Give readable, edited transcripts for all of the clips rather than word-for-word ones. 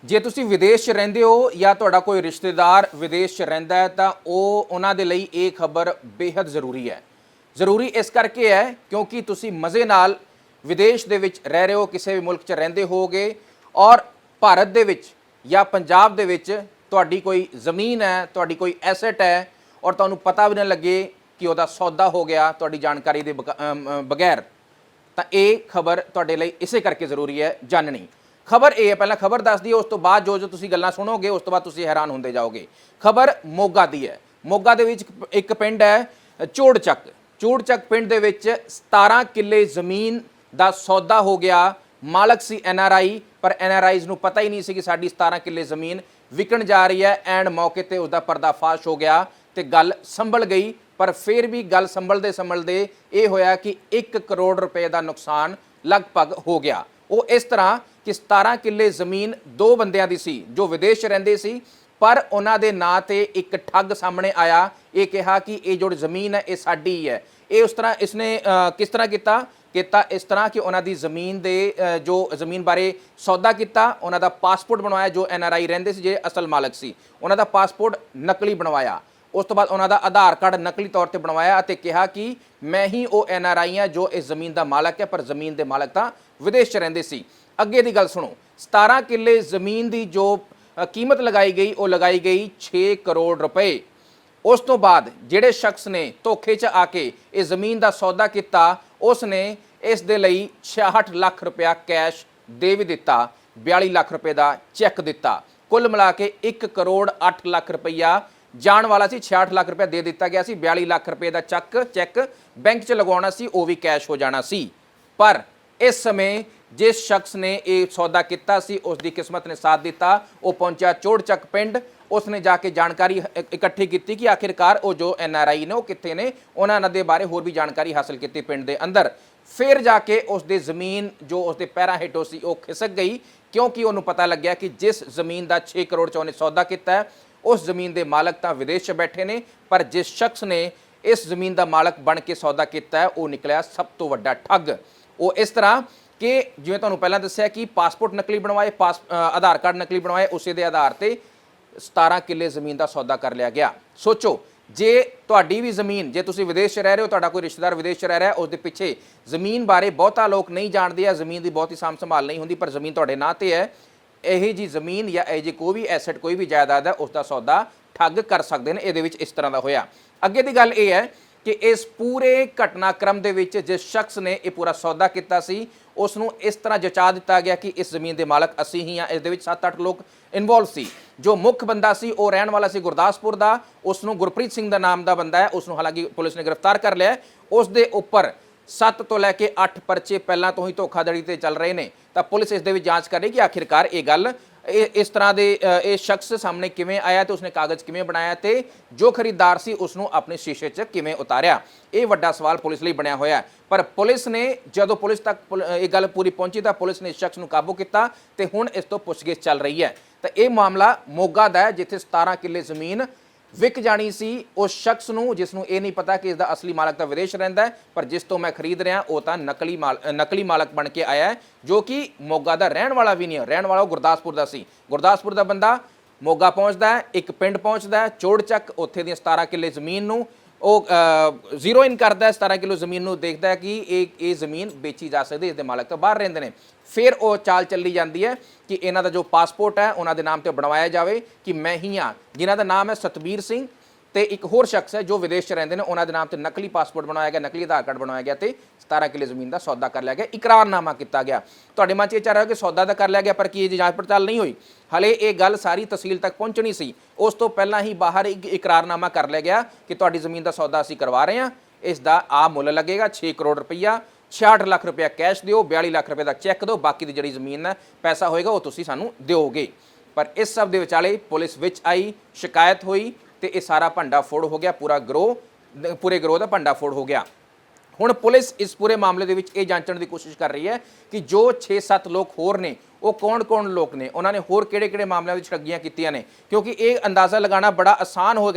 ਜੇ ਤੁਸੀਂ ਵਿਦੇਸ਼ 'ਚ ਰਹਿੰਦੇ ਹੋ ਜਾਂ ਤੁਹਾਡਾ ਕੋਈ ਰਿਸ਼ਤੇਦਾਰ ਵਿਦੇਸ਼ 'ਚ ਰਹਿੰਦਾ ਹੈ ਤਾਂ ਉਹਨਾਂ ਦੇ ਲਈ ਇਹ ਖਬਰ ਬੇहद ਜ਼ਰੂਰੀ ਹੈ। ਜ਼ਰੂਰੀ ਇਸ ਕਰਕੇ ਹੈ ਕਿਉਂਕਿ ਤੁਸੀਂ ਮਜ਼ੇ ਨਾਲ ਵਿਦੇਸ਼ ਦੇ ਵਿੱਚ ਰਹਿ ਰਹੇ ਹੋ, ਕਿਸੇ ਵੀ ਮੁਲਕ 'ਚ ਰਹਿੰਦੇ ਹੋਗੇ ਔਰ ਭਾਰਤ ਦੇ ਵਿੱਚ ਜਾਂ ਪੰਜਾਬ ਦੇ ਵਿੱਚ ਤੁਹਾਡੀ ਕੋਈ ਜ਼ਮੀਨ ਹੈ, ਤੁਹਾਡੀ ਕੋਈ ਐਸੈਟ ਹੈ ਔਰ ਤੁਹਾਨੂੰ ਪਤਾ ਵੀ ਨਾ ਲੱਗੇ ਕਿ ਉਹਦਾ ਸੌਦਾ ਹੋ ਗਿਆ ਤੁਹਾਡੀ ਜਾਣਕਾਰੀ ਦੇ ਬਗੈਰ, ਤਾਂ ਇਹ ਖਬਰ ਤੁਹਾਡੇ ਲਈ ਇਸੇ ਕਰਕੇ ਜ਼ਰੂਰੀ ਹੈ ਜਾਣਨੀ। ਖਬਰ ਇਹ ਹੈ, ਪਹਿਲਾਂ ਖਬਰ ਦੱਸ ਦਈਏ, ਉਸ ਤੋਂ ਬਾਅਦ ਜੋ ਤੁਸੀਂ ਗੱਲਾਂ ਸੁਣੋਗੇ ਉਸ ਤੋਂ ਬਾਅਦ ਤੁਸੀਂ ਹੈਰਾਨ ਹੁੰਦੇ ਜਾਓਗੇ। ਖਬਰ ਮੋਗਾ ਦੀ ਹੈ। ਮੋਗਾ ਦੇ ਵਿੱਚ ਇੱਕ ਪਿੰਡ ਹੈ ਚੋੜਚੱਕ। ਚੋੜਚੱਕ ਪਿੰਡ ਦੇ ਵਿੱਚ 17 ਕਿੱਲੇ ਜ਼ਮੀਨ ਦਾ ਸੌਦਾ ਹੋ ਗਿਆ। ਮਾਲਕ ਸੀ NRI, ਪਰ NRIs ਨੂੰ ਪਤਾ ਹੀ ਨਹੀਂ ਸੀ ਕਿ ਸਾਡੀ 17 ਕਿੱਲੇ ਜ਼ਮੀਨ ਵਿਕਣ ਜਾ ਰਹੀ ਹੈ। ਐਂਡ ਮੌਕੇ ਤੇ ਉਸਦਾ ਪਰਦਾਫਾਸ਼ ਹੋ ਗਿਆ ਤੇ ਗੱਲ ਸੰਭਲ ਗਈ। ਪਰ ਫਿਰ ਵੀ ਗੱਲ ਸੰਭਲਦੇ ਇਹ ਹੋਇਆ ਕਿ 1 ਕਰੋੜ ਰੁਪਏ ਦਾ ਨੁਕਸਾਨ ਲਗਭਗ ਹੋ ਗਿਆ। ਉਹ ਇਸ ਤਰ੍ਹਾਂ ਕਿ 17 ਕਿੱਲੇ ਜ਼ਮੀਨ ਦੋ ਬੰਦਿਆਂ ਦੀ ਸੀ ਜੋ ਵਿਦੇਸ਼ 'ਚ ਰਹਿੰਦੇ ਸੀ, ਪਰ ਉਹਨਾਂ ਦੇ ਨਾਂ ਤੇ ਇੱਕ ਠੱਗ ਸਾਹਮਣੇ ਆਇਆ। ਇਹ ਕਿਹਾ ਕਿ ਇਹ ਜੋ ਜ਼ਮੀਨ ਹੈ ਇਹ ਸਾਡੀ ਹੀ ਹੈ। ਇਹ ਉਸ ਤਰ੍ਹਾਂ ਇਸਨੇ ਕਿਸ ਤਰ੍ਹਾਂ ਕੀਤਾ ਇਸ ਤਰ੍ਹਾਂ ਕਿ ਉਹਨਾਂ ਦੀ ਜ਼ਮੀਨ ਦੇ ਜੋ ਜ਼ਮੀਨ ਬਾਰੇ ਸੌਦਾ ਕੀਤਾ, ਉਹਨਾਂ ਦਾ ਪਾਸਪੋਰਟ ਬਣਵਾਇਆ। ਜੋ NRI ਰਹਿੰਦੇ ਸੀ, ਜਿਹੜੇ ਅਸਲ ਮਾਲਕ ਸੀ, ਉਹਨਾਂ ਦਾ ਪਾਸਪੋਰਟ ਨਕਲੀ ਬਣਵਾਇਆ। ਉਸ ਤੋਂ ਬਾਅਦ ਉਹਨਾਂ ਦਾ ਆਧਾਰ ਕਾਰਡ ਨਕਲੀ ਤੌਰ ਤੇ ਬਣਵਾਇਆ ਅਤੇ ਕਿਹਾ ਕਿ ਮੈਂ ਹੀ ਉਹ NRI ਹਾਂ ਜੋ ਇਸ ਜ਼ਮੀਨ ਦਾ ਮਾਲਕ ਹੈ, ਪਰ ਜ਼ਮੀਨ ਦੇ ਮਾਲਕ ਤਾਂ ਵਿਦੇਸ਼ 'ਚ ਰਹਿੰਦੇ ਸੀ। ਅੱਗੇ ਦੀ ਗੱਲ ਸੁਣੋ। 17 ਕਿੱਲੇ ਜ਼ਮੀਨ ਦੀ ਜੋ ਕੀਮਤ ਲਗਾਈ ਗਈ ਉਹ ਲਗਾਈ ਗਈ 6 ਕਰੋੜ ਰੁਪਏ। ਉਸ ਤੋਂ ਬਾਅਦ ਜਿਹੜੇ ਸ਼ਖਸ ਨੇ ਧੋਖੇ 'ਚ ਆ ਕੇ ਇਹ ਜ਼ਮੀਨ ਦਾ ਸੌਦਾ ਕੀਤਾ, ਉਸ ਨੇ ਇਸ ਦੇ ਲਈ 66 ਲੱਖ ਰੁਪਇਆ ਕੈਸ਼ ਦੇ ਵੀ ਦਿੱਤਾ, 42 ਲੱਖ ਰੁਪਏ ਦਾ ਚੈੱਕ ਦਿੱਤਾ। ਕੁੱਲ ਮਿਲਾ ਕੇ 1 ਕਰੋੜ 8 ਲੱਖ ਰੁਪਈਆ ਜਾਣ ਵਾਲਾ ਸੀ। 66 ਲੱਖ ਰੁਪਇਆ ਦੇ ਦਿੱਤਾ ਗਿਆ ਸੀ। 42 ਲੱਖ ਰੁਪਏ ਦਾ ਚੈੱਕ ਬੈਂਕ 'ਚ ਲਗਾਉਣਾ ਸੀ, ਉਹ ਵੀ ਕੈਸ਼ ਹੋ ਜਾਣਾ ਸੀ। ਪਰ ਇਸ ਸਮੇਂ ਜਿਸ ਸ਼ਖਸ ਨੇ ਇਹ ਸੌਦਾ ਕੀਤਾ ਸੀ ਉਸ ਦੀ ਕਿਸਮਤ ਨੇ ਸਾਥ ਦਿੱਤਾ। ਉਹ ਪਹੁੰਚਿਆ ਚੋੜਚੱਕ ਪਿੰਡ। ਉਸਨੇ ਜਾ ਕੇ ਜਾਣਕਾਰੀ ਇਕੱਠੀ ਕੀਤੀ ਕਿ ਆਖਿਰਕਾਰ ਉਹ ਜੋ NRI ਨੇ ਉਹ ਕਿੱਥੇ ਨੇ। ਉਹਨਾਂ ਦੇ ਬਾਰੇ ਹੋਰ ਵੀ ਜਾਣਕਾਰੀ ਹਾਸਲ ਕੀਤੀ ਪਿੰਡ ਦੇ ਅੰਦਰ। ਫਿਰ ਜਾ ਕੇ ਉਸ ਦੀ ਜ਼ਮੀਨ ਜੋ ਉਸ ਦੇ ਪੈਰਾਂ ਹੇਠੋਂ ਸੀ ਉਹ ਖਿਸਕ ਗਈ, ਕਿਉਂਕਿ ਉਹਨੂੰ ਪਤਾ ਲੱਗਿਆ ਕਿ ਜਿਸ ਜ਼ਮੀਨ ਦਾ 6 ਕਰੋੜ 'ਚ ਉਹਨੇ ਸੌਦਾ ਕੀਤਾ ਹੈ ਉਸ ਜ਼ਮੀਨ ਦੇ ਮਾਲਕ ਤਾਂ ਵਿਦੇਸ਼ 'ਚ ਬੈਠੇ ਨੇ, ਪਰ ਜਿਸ ਸ਼ਖਸ ਨੇ ਇਸ ਜ਼ਮੀਨ ਦਾ ਮਾਲਕ ਬਣ ਕੇ ਸੌਦਾ ਕੀਤਾ ਹੈ ਉਹ ਨਿਕਲਿਆ ਸਭ ਤੋਂ ਵੱਡਾ ਠੱਗ। ਉਹ ਇਸ ਤਰ੍ਹਾਂ ਕਿ ਜਿਵੇਂ ਤੁਹਾਨੂੰ ਪਹਿਲਾਂ ਦੱਸਿਆ ਕਿ ਪਾਸਪੋਰਟ ਨਕਲੀ ਬਣਵਾਏ, ਆਧਾਰ ਕਾਰਡ ਨਕਲੀ ਬਣਵਾਏ, ਉਸੇ ਦੇ ਆਧਾਰ ਤੇ 17 ਕਿੱਲੇ ਜ਼ਮੀਨ ਦਾ ਸੌਦਾ ਕਰ ਲਿਆ ਗਿਆ। ਸੋਚੋ, ਜੇ ਤੁਹਾਡੀ ਵੀ ਜ਼ਮੀਨ, ਜੇ ਤੁਸੀਂ ਵਿਦੇਸ਼ 'ਚ ਰਹਿ ਰਹੇ ਹੋ, ਤੁਹਾਡਾ ਕੋਈ ਰਿਸ਼ਤੇਦਾਰ ਵਿਦੇਸ਼ 'ਚ ਰਹਿ ਰਿਹਾ, ਉਸ ਦੇ ਪਿੱਛੇ ਜ਼ਮੀਨ ਬਾਰੇ ਬਹੁਤਾ ਲੋਕ ਨਹੀਂ ਜਾਣਦੇ ਆ, ਜ਼ਮੀਨ ਦੀ ਬਹੁਤੀ ਸਾਂਭ ਸੰਭਾਲ ਨਹੀਂ ਹੁੰਦੀ, ਪਰ ਜ਼ਮੀਨ ਤੁਹਾਡੇ ਨਾਂ ਤੇ ਹੈ, ਇਹੋ ਜੀ ਜ਼ਮੀਨ ਜਾਂ ਇਹੋ ਜਿਹੀ ਕੋਈ ਵੀ ਐਸੈਟ, ਕੋਈ ਵੀ ਜਾਇਦਾਦ ਹੈ, ਉਸ ਦਾ ਸੌਦਾ ਠੱਗ ਕਰ ਸਕਦੇ ਨੇ। ਇਹਦੇ ਵਿੱਚ ਇਸ ਤਰ੍ਹਾਂ ਦਾ ਹੋਇਆ। ਅੱਗੇ ਦੀ ਗੱਲ ਇਹ ਹੈ ਕਿ ਇਸ ਪੂਰੇ ਘਟਨਾਕ੍ਰਮ ਦੇ ਵਿੱਚ ਜਿਸ ਸ਼ਖਸ ਨੇ ਇਹ ਪੂਰਾ ਸੌਦਾ ਕੀਤਾ ਸੀ ਉਸ ਨੂੰ ਇਸ ਤਰ੍ਹਾਂ ਜਚਾ ਦਿੱਤਾ ਗਿਆ ਕਿ ਇਸ ਜ਼ਮੀਨ ਦੇ ਮਾਲਕ ਅਸੀਂ ਹੀ ਹਾਂ। ਇਸ ਦੇ ਵਿੱਚ 7-8 ਲੋਕ ਇਨਵੋਲਵ ਸੀ। ਜੋ ਮੁੱਖ ਬੰਦਾ ਸੀ ਉਹ ਰਹਿਣ ਵਾਲਾ ਸੀ ਗੁਰਦਾਸਪੁਰ ਦਾ। ਉਸ ਨੂੰ ਗੁਰਪ੍ਰੀਤ ਸਿੰਘ ਦਾ ਨਾਮ ਦਾ ਬੰਦਾ ਹੈ, ਉਸ ਨੂੰ ਹਾਲਾਂਕਿ ਪੁਲਿਸ ਨੇ ਗ੍ਰਿਫਤਾਰ ਕਰ ਲਿਆ। ਉਸ ਦੇ ਉੱਪਰ 7 ਤੋਂ ਲੈ ਕੇ 8 ਪਰਚੇ ਪਹਿਲਾਂ ਤੋਂ ਹੀ ਧੋਖਾਧੜੀ ਤੇ ਚੱਲ ਰਹੇ ਨੇ। ਤਾਂ ਪੁਲਿਸ ਇਸ ਦੇ ਵਿੱਚ ਜਾਂਚ ਕਰ ਰਹੀ ਕਿ ਆਖਿਰਕਾਰ ਇਹ ਗੱਲ ਇਸ ਤਰ੍ਹਾਂ ਦੇ ਇਹ ਸ਼ਖਸ ਸਾਹਮਣੇ ਕਿਵੇਂ ਆਇਆ ਤੇ ਉਸਨੇ ਕਾਗਜ਼ ਕਿਵੇਂ ਬਣਾਇਆ ਤੇ ਜੋ ਖਰੀਦਦਾਰ ਸੀ ਉਸ ਨੂੰ ਆਪਣੇ ਸ਼ੀਸ਼ੇ 'ਚ ਕਿਵੇਂ ਉਤਾਰਿਆ। ਇਹ ਵੱਡਾ ਸਵਾਲ ਪੁਲਿਸ ਲਈ ਬਣਿਆ ਹੋਇਆ। ਪਰ ਪੁਲਿਸ ਨੇ ਜਦੋਂ ਪੁਲਿਸ ਤੱਕ ਇਹ ਗੱਲ ਪੂਰੀ ਪਹੁੰਚੀ ਤਾਂ ਪੁਲਿਸ ਨੇ ਇਸ ਸ਼ਖਸ ਨੂੰ ਕਾਬੂ ਕੀਤਾ ਤੇ ਹੁਣ ਇਸ ਤੋਂ ਪੁੱਛਗਿੱਛ ਚੱਲ ਰਹੀ ਹੈ। ਤਾਂ ਇਹ ਮਾਮਲਾ ਮੋਗਾ ਦਾ ਹੈ, ਜਿੱਥੇ 17 ਕਿੱਲੇ ਜ਼ਮੀਨ ਵਿਕ ਜਾਣੀ ਸੀ ਉਸ ਸ਼ਖਸ ਨੂੰ, ਜਿਸ ਨੂੰ ਇਹ ਨਹੀਂ ਪਤਾ ਕਿ ਇਸ ਦਾ ਅਸਲੀ ਮਾਲਕ ਤਾਂ ਵਿਦੇਸ਼ ਰਹਿੰਦਾ ਹੈ, ਪਰ ਜਿਸ ਤੋਂ ਮੈਂ ਖਰੀਦ ਰਿਹਾ ਉਹ ਤਾਂ ਨਕਲੀ ਮਾਲਕ ਬਣ ਕੇ ਆਇਆ ਹੈ, ਜੋ ਕਿ ਮੋਗਾ ਦਾ ਰਹਿਣ ਵਾਲਾ ਵੀ ਨਹੀਂ ਹੈ। ਰਹਿਣ ਵਾਲਾ ਉਹ ਗੁਰਦਾਸਪੁਰ ਦਾ ਸੀ। ਗੁਰਦਾਸਪੁਰ ਦਾ ਬੰਦਾ ਮੋਗਾ ਪਹੁੰਚਦਾ ਹੈ, ਇੱਕ ਪਿੰਡ ਪਹੁੰਚਦਾ ਹੈ ਚੋੜਚੱਕ, ਉੱਥੇ ਦੀਆਂ 17 ਕਿੱਲੇ ਜ਼ਮੀਨ ਨੂੰ ਉਹ ਜ਼ੀਰੋ ਇਨ ਕਰਦਾ ਹੈ। 17 ਕਿਲੋ ਜ਼ਮੀਨ ਨੂੰ ਦੇਖਦਾ ਹੈ ਕਿ ਇਹ ਜ਼ਮੀਨ ਵੇਚੀ ਜਾ ਸਕਦੀ, ਇਸ ਦੇ ਮਾਲਕ ਤਾਂ ਬਾਹਰ ਰਹਿੰਦੇ ਨੇ। ਫਿਰ ਉਹ ਚਾਲ ਚੱਲੀ ਜਾਂਦੀ ਹੈ ਕਿ ਇਹਨਾਂ ਦਾ ਜੋ ਪਾਸਪੋਰਟ ਹੈ ਉਹਨਾਂ ਦੇ ਨਾਮ ਤੇ ਬਣਵਾਇਆ ਜਾਵੇ ਕਿ ਮੈਂ ਹੀ ਹਾਂ। ਜਿਨ੍ਹਾਂ ਦਾ ਨਾਮ ਹੈ ਸਤਬੀਰ ਸਿੰਘ ਤੇ ਇੱਕ ਹੋਰ ਸ਼ਖਸ ਹੈ ਜੋ ਵਿਦੇਸ਼ 'ਚ ਰਹਿੰਦੇ ਨੇ, ਉਹਨਾਂ ਦੇ ਨਾਮ ਤੇ ਨਕਲੀ ਪਾਸਪੋਰਟ ਬਣਵਾਇਆ ਗਿਆ, ਨਕਲੀ ਆਧਾਰ ਕਾਰਡ ਬਣਵਾਇਆ ਗਿਆ ਤੇ 17 ਕਿੱਲੇ ਜ਼ਮੀਨ ਦਾ ਸੌਦਾ ਕਰ ਲਿਆ ਗਿਆ, ਇਕਰਾਰਨਾਮਾ ਕੀਤਾ ਗਿਆ। ਤੁਹਾਡੇ ਮਨ 'ਚ ਇਹ ਚੱਲ ਰਿਹਾ ਕਿ ਸੌਦਾ ਤਾਂ ਕਰ ਲਿਆ ਗਿਆ, ਪਰ ਕੀ ਇਹ ਜਾਂਚ ਪੜਤਾਲ ਨਹੀਂ ਹੋਈ? ਹਲੇ ਇਹ ਗੱਲ ਸਾਰੀ ਤਹਿਸੀਲ ਤੱਕ ਪਹੁੰਚਣੀ ਸੀ। ਉਸ ਤੋਂ ਪਹਿਲਾਂ ਹੀ ਬਾਹਰ ਇੱਕ ਇਕਰਾਰਨਾਮਾ ਕਰ ਲਿਆ ਗਿਆ ਕਿ ਤੁਹਾਡੀ ਜ਼ਮੀਨ ਦਾ ਸੌਦਾ ਅਸੀਂ ਕਰਵਾ ਰਹੇ ਹਾਂ, ਇਸ ਦਾ ਆ ਮੁੱਲ ਲੱਗੇਗਾ 6 ਕਰੋੜ ਰੁਪਈਆ, 66 ਲੱਖ ਰੁਪਇਆ ਕੈਸ਼ ਦਿਓ, 42 ਲੱਖ ਰੁਪਏ ਦਾ ਚੈੱਕ ਦਿਓ, ਬਾਕੀ ਦੀ ਜਿਹੜੀ ਜ਼ਮੀਨ ਹੈ ਪੈਸਾ ਹੋਏਗਾ ਉਹ ਤੁਸੀਂ ਸਾਨੂੰ ਦਿਓਗੇ। ਪਰ ਇਸ ਸਭ ਦੇ ਵਿਚਾਲੇ ਪੁਲਿਸ ਵਿੱਚ ਆਈ, ਸ਼ਿਕਾਇਤ ਹੋਈ ਤੇ ਇਹ ਸਾਰਾ ਭੰਡਾ ਫੋੜ ਹੋ ਗਿਆ। ਪੂਰੇ ਗਰੋਹ ਦਾ ਭੰਡਾ ਫੋੜ ਹੋ ਗਿਆ। ਹੁਣ ਪੁਲਿਸ ਇਸ ਪੂਰੇ ਮਾਮਲੇ ਦੇ ਵਿੱਚ ਇਹ ਜਾਂਚਣ ਦੀ ਕੋਸ਼ਿਸ਼ ਕਰ ਰਹੀ ਹੈ ਕਿ ਜੋ 6-7 ਲੋਕ ਹੋਰ ਨੇ ਉਹ ਕੌਣ-ਕੌਣ ਲੋਕ ਨੇ, ਉਹਨਾਂ ਨੇ ਹੋਰ ਕਿਹੜੇ-ਕਿਹੜੇ ਮਾਮਲਿਆਂ ਵਿੱਚ ਠੱਗੀਆਂ ਕੀਤੀਆਂ ਨੇ, ਕਿਉਂਕਿ ਇਹ ਅੰਦਾਜ਼ਾ ਲਗਾਉਣਾ ਬੜਾ ਆਸਾਨ ਹੋ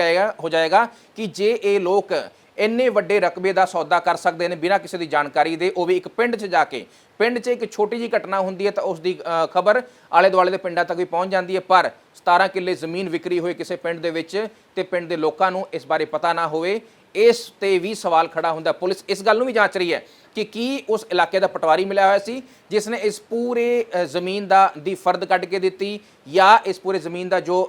ਜਾਏਗਾ ਕਿ ਜੇ ਇਹ ਲੋਕ ਇੰਨੇ ਵੱਡੇ ਰਕਬੇ ਦਾ ਸੌਦਾ ਕਰ ਸਕਦੇ ਨੇ ਬਿਨਾਂ ਕਿਸੇ ਦੀ ਜਾਣਕਾਰੀ ਦੇ, ਉਹ ਵੀ ਇੱਕ ਪਿੰਡ 'ਚ ਜਾ ਕੇ। ਪਿੰਡ 'ਚ ਇੱਕ ਛੋਟੀ ਜਿਹੀ ਘਟਨਾ ਹੁੰਦੀ ਹੈ ਤਾਂ ਉਸ ਦੀ ਖਬਰ ਆਲੇ ਦੁਆਲੇ ਦੇ ਪਿੰਡਾਂ ਤੱਕ ਵੀ ਪਹੁੰਚ ਜਾਂਦੀ ਹੈ, ਪਰ 17 ਕਿੱਲੇ ਜ਼ਮੀਨ ਵਿਕਰੀ ਹੋਈ ਕਿਸੇ ਪਿੰਡ ਦੇ ਵਿੱਚ ਤੇ ਪਿੰਡ ਦੇ ਲੋਕਾਂ ਨੂੰ ਇਸ ਬਾਰੇ ਪਤਾ ਨਾ ਹੋਵੇ, ਇਸ ਤੇ ਵੀ ਸਵਾਲ ਖੜਾ ਹੁੰਦਾ। ਪੁਲਿਸ ਇਸ ਗੱਲ ਨੂੰ ਵੀ ਜਾਂਚ ਰਹੀ ਹੈ ਕਿ ਕੀ ਉਸ ਇਲਾਕੇ ਦਾ ਪਟਵਾਰੀ ਮਿਲਿਆ ਹੋਇਆ ਸੀ ਜਿਸ ਨੇ ਇਸ ਪੂਰੇ ਜ਼ਮੀਨ ਦੀ ਫਰਦ ਕੱਢ ਕੇ ਦਿੱਤੀ, ਜਾਂ ਇਸ ਪੂਰੇ ਜ਼ਮੀਨ ਦਾ ਜੋ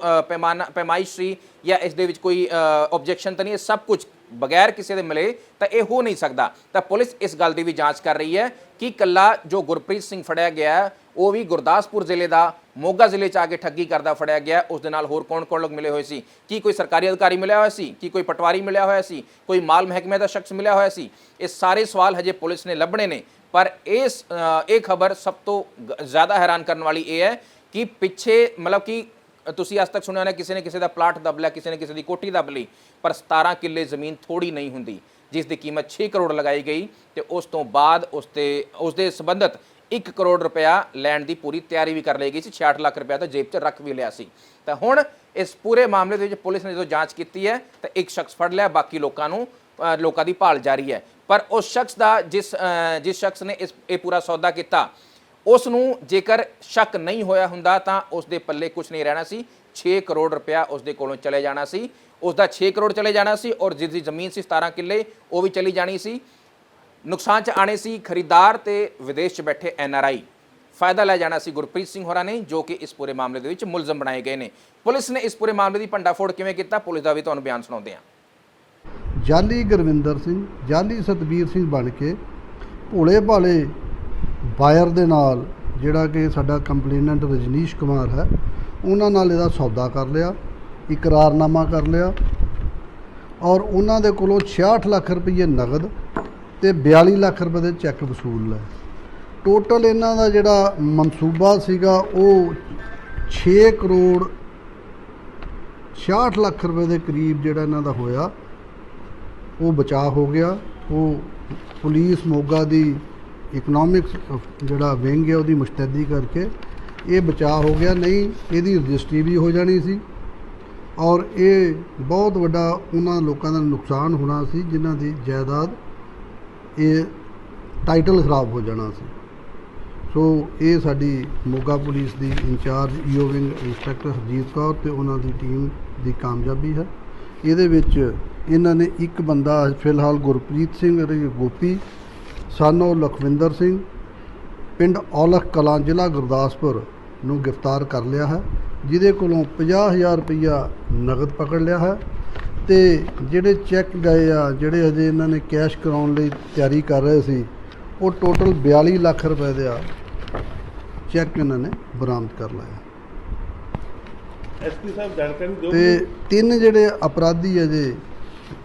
ਪੈਮਾਇਸ਼ ਸੀ ਜਾਂ ਇਸ ਦੇ ਵਿੱਚ ਕੋਈ ਆਬਜੈਕਸ਼ਨ ਤਾਂ ਨਹੀਂ, ਇਹ ਸਭ ਕੁਝ ਬਗੈਰ ਕਿਸੇ ਦੇ ਮਿਲੇ ਤਾਂ ਇਹ ਹੋ ਨਹੀਂ ਸਕਦਾ। ਤਾਂ ਪੁਲਿਸ ਇਸ ਗੱਲ ਦੀ ਵੀ ਜਾਂਚ ਕਰ ਰਹੀ ਹੈ ਕਿ ਕੱਲਾ ਜੋ ਗੁਰਪ੍ਰੀਤ ਸਿੰਘ ਫੜਿਆ ਗਿਆ ਉਹ ਵੀ ਗੁਰਦਾਸਪੁਰ ਜ਼ਿਲ੍ਹੇ ਦਾ ਮੋਗਾ ਜ਼ਿਲ੍ਹੇ 'ਚ ਆ ਕੇ ਠੱਗੀ ਕਰਦਾ ਫੜਿਆ ਗਿਆ, ਉਸ ਦੇ ਨਾਲ ਹੋਰ ਕੌਣ-ਕੌਣ ਲੋਕ ਮਿਲੇ ਹੋਏ ਸੀ, ਕੀ ਕੋਈ ਸਰਕਾਰੀ ਅਧਿਕਾਰੀ ਮਿਲਿਆ ਹੋਇਆ ਸੀ, ਕੀ ਕੋਈ ਪਟਵਾਰੀ ਮਿਲਿਆ ਹੋਇਆ ਸੀ, ਕੋਈ ਮਾਲ ਮਹਿਕਮੇ ਦਾ ਸ਼ਖਸ ਮਿਲਿਆ ਹੋਇਆ ਸੀ। ਇਹ ਸਾਰੇ ਸਵਾਲ ਹਜੇ ਪੁਲਿਸ ਨੇ ਲੱਭਣੇ ਨੇ। ਪਰ ਇਹ ਖਬਰ ਸਭ ਤੋਂ ਜ਼ਿਆਦਾ ਹੈਰਾਨ ਕਰਨ ਵਾਲੀ ਇਹ ਹੈ ਕਿ ਪਿੱਛੇ ਮਤਲਬ ਕਿ ਤੁਸੀਂ ਅੱਜ ਤੱਕ ਸੁਣਿਆ ਹੋਣਾ ਕਿਸੇ ਨੇ ਕਿਸੇ ਦਾ ਪਲਾਟ ਦੱਬ ਲਿਆ, ਕਿਸੇ ਨੇ ਕਿਸੇ ਦੀ ਕੋਠੀ ਦੱਬ ਲਈ, ਪਰ 17 ਕਿੱਲੇ ਜ਼ਮੀਨ ਥੋੜੀ ਨਹੀਂ ਹੁੰਦੀ ਜਿਸ ਦੀ ਕੀਮਤ 6 ਕਰੋੜ ਲਗਾਈ ਗਈ ਤੇ ਉਸ ਤੋਂ ਬਾਅਦ ਉਸ ਦੇ ਸੰਬੰਧਤ 1 ਕਰੋੜ ਰੁਪਇਆ ਲੈਣ ਦੀ ਪੂਰੀ ਤਿਆਰੀ ਵੀ ਕਰ ਲਈ ਗਈ ਸੀ। 66 ਲੱਖ ਰੁਪਇਆ ਤਾਂ ਜੇਬ 'ਚ ਰੱਖ ਵੀ ਲਿਆ ਸੀ। ਤਾਂ ਹੁਣ ਇਸ ਪੂਰੇ ਮਾਮਲੇ ਦੇ ਵਿੱਚ ਪੁਲਿਸ ਨੇ ਜਦੋਂ ਜਾਂਚ ਕੀਤੀ ਹੈ ਤਾਂ ਇੱਕ ਸ਼ਖਸ ਫੜ ਲਿਆ, ਬਾਕੀ ਲੋਕਾਂ ਦੀ ਭਾਲ ਜਾਰੀ ਹੈ। ਪਰ ਉਸ ਸ਼ਖਸ ਦਾ ਜਿਸ ਸ਼ਖਸ ਨੇ ਇਹ ਪੂਰਾ ਸੌਦਾ ਕੀਤਾ, ਉਸ ਨੂੰ ਜੇਕਰ ਸ਼ੱਕ ਨਹੀਂ ਹੋਇਆ ਹੁੰਦਾ ਤਾਂ ਉਸ ਦੇ ਪੱਲੇ ਕੁਝ ਨਹੀਂ ਰਹਿਣਾ ਸੀ। 6 ਕਰੋੜ ਰੁਪਇਆ ਉਸ ਦੇ ਕੋਲੋਂ ਚਲੇ ਜਾਣਾ ਸੀ, ਉਸ ਦਾ 6 ਕਰੋੜ ਚਲੇ ਜਾਣਾ ਸੀ, ਔਰ ਜਿਸ ਦੀ ਜ਼ਮੀਨ ਸੀ 17 ਕਿੱਲੇ ਉਹ ਵੀ ਚਲੀ ਜਾਣੀ ਸੀ। ਨੁਕਸਾਨ 'ਚ ਆਣੇ ਸੀ ਖਰੀਦਾਰ ਤੇ ਵਿਦੇਸ਼ 'ਚ ਬੈਠੇ NRI। ਫਾਇਦਾ ਲੈ ਜਾਣਾ ਸੀ ਗੁਰਪ੍ਰੀਤ ਸਿੰਘ ਹੋਰਾਂ ਨੇ, ਜੋ ਕਿ ਇਸ ਪੂਰੇ ਮਾਮਲੇ ਦੇ ਵਿੱਚ ਮੁਲਜ਼ਮ ਬਣਾਏ ਗਏ ਨੇ। ਪੁਲਿਸ ਨੇ ਇਸ ਪੂਰੇ ਮਾਮਲੇ ਦੀ ਭੰਡਾਫੋੜ ਕਿਵੇਂ ਕੀਤਾ, ਪੁਲਿਸ ਦਾ ਵੀ ਤੁਹਾਨੂੰ ਬਿਆਨ ਸੁਣਾਉਂਦੇ ਹਾਂ। ਜਾਲੀ ਗੁਰਵਿੰਦਰ ਸਿੰਘ, ਜਾਲੀ ਸਤਬੀਰ ਸਿੰਘ ਬਣ ਕੇ ਭੋਲੇ ਭਾਲੇ ਬਾਇਰ ਦੇ ਨਾਲ, ਜਿਹੜਾ ਕਿ ਸਾਡਾ ਕੰਪਲੇਨੈਂਟ ਰਜਨੀਸ਼ ਕੁਮਾਰ ਹੈ, ਉਹਨਾਂ ਨਾਲ ਇਹਦਾ ਸੌਦਾ ਕਰ ਲਿਆ, ਇਕਰਾਰਨਾਮਾ ਕਰ ਲਿਆ, ਔਰ ਉਹਨਾਂ ਦੇ ਕੋਲੋਂ 66 ਲੱਖ ਰੁਪਏ ਨਗਦ ਤੇ 42 ਲੱਖ ਰੁਪਏ ਦੇ ਚੈੱਕ ਵਸੂਲ ਲਏ। ਟੋਟਲ ਇਹਨਾਂ ਦਾ ਜਿਹੜਾ ਮਨਸੂਬਾ ਸੀਗਾ ਉਹ 6 ਕਰੋੜ 66 ਲੱਖ ਰੁਪਏ ਦੇ ਕਰੀਬ ਜਿਹੜਾ ਇਹਨਾਂ ਦਾ ਹੋਇਆ, ਉਹ ਬਚਾਅ ਹੋ ਗਿਆ। ਉਹ ਪੁਲਿਸ ਮੋਗਾ ਦੀ ਇਕਨੋਮਿਕਸ ਜਿਹੜਾ ਵਿੰਗ ਹੈ ਉਹਦੀ ਮੁਸ਼ਤੈਦੀ ਕਰਕੇ ਇਹ ਬਚਾਅ ਹੋ ਗਿਆ, ਨਹੀਂ ਇਹਦੀ ਰਜਿਸਟਰੀ ਵੀ ਹੋ ਜਾਣੀ ਸੀ ਔਰ ਇਹ ਬਹੁਤ ਵੱਡਾ ਉਹਨਾਂ ਲੋਕਾਂ ਦਾ ਨੁਕਸਾਨ ਹੋਣਾ ਸੀ ਜਿਨ੍ਹਾਂ ਦੀ ਜਾਇਦਾਦ, ਇਹ ਟਾਈਟਲ ਖਰਾਬ ਹੋ ਜਾਣਾ ਸੀ। ਸੋ ਇਹ ਸਾਡੀ ਮੋਗਾ ਪੁਲਿਸ ਦੀ incharge EO wing inspector Harjeet Kaur ਤੇ ਉਹਨਾਂ ਦੀ ਟੀਮ ਦੀ ਕਾਮਯਾਬੀ ਹੈ। ਇਹਦੇ ਵਿੱਚ ਇਹਨਾਂ ਨੇ ਇੱਕ ਬੰਦਾ ਫਿਲਹਾਲ ਗੁਰਪ੍ਰੀਤ ਸਿੰਘ ਗੋਪੀ ਸਾਨੋ ਲਖਵਿੰਦਰ ਸਿੰਘ ਪਿੰਡ ਔਲਖ ਕਲਾਂ ਜ਼ਿਲ੍ਹਾ ਗੁਰਦਾਸਪੁਰ ਨੂੰ ਗ੍ਰਿਫਤਾਰ ਕਰ ਲਿਆ ਹੈ, ਜਿਹਦੇ ਕੋਲੋਂ 50,000 ਰੁਪਈਆ ਨਗਦ ਪਕੜ ਲਿਆ ਹੈ ਤੇ ਜਿਹੜੇ ਚੈੱਕ ਗਏ ਆ, ਜਿਹੜੇ ਅਜੇ ਇਹਨਾਂ ਨੇ ਕੈਸ਼ ਕਰਾਉਣ ਲਈ ਤਿਆਰੀ ਕਰ ਰਹੇ ਸੀ, ਉਹ ਟੋਟਲ 42 ਲੱਖ ਰੁਪਏ ਦੇ ਆ ਚੈੱਕ ਇਹਨਾਂ ਨੇ ਬਰਾਮਦ ਕਰ ਲਿਆ। SP ਸਾਹਿਬ ਜਾਣਕਾਰੀ ਦਿਓ ਤੇ 3 ਜਿਹੜੇ ਅਪਰਾਧੀ ਅਜੇ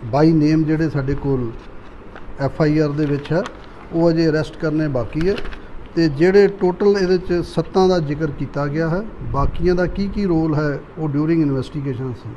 ਬਾਈ ਨੇਮ ਜਿਹੜੇ ਸਾਡੇ ਕੋਲ FIR ਦੇ ਵਿੱਚ ਹੈ, ਉਹ ਅਜੇ ਅਰੈਸਟ ਕਰਨੇ ਬਾਕੀ ਹੈ। ਤੇ ਜਿਹੜੇ ਟੋਟਲ ਇਹਦੇ 'ਚ 7 ਦਾ ਜ਼ਿਕਰ ਕੀਤਾ ਗਿਆ ਹੈ, ਬਾਕੀਆਂ ਦਾ ਕੀ ਰੋਲ ਹੈ ਉਹ ਡਿਊਰਿੰਗ ਇਨਵੈਸਟੀਗੇਸ਼ਨ ਸੀ।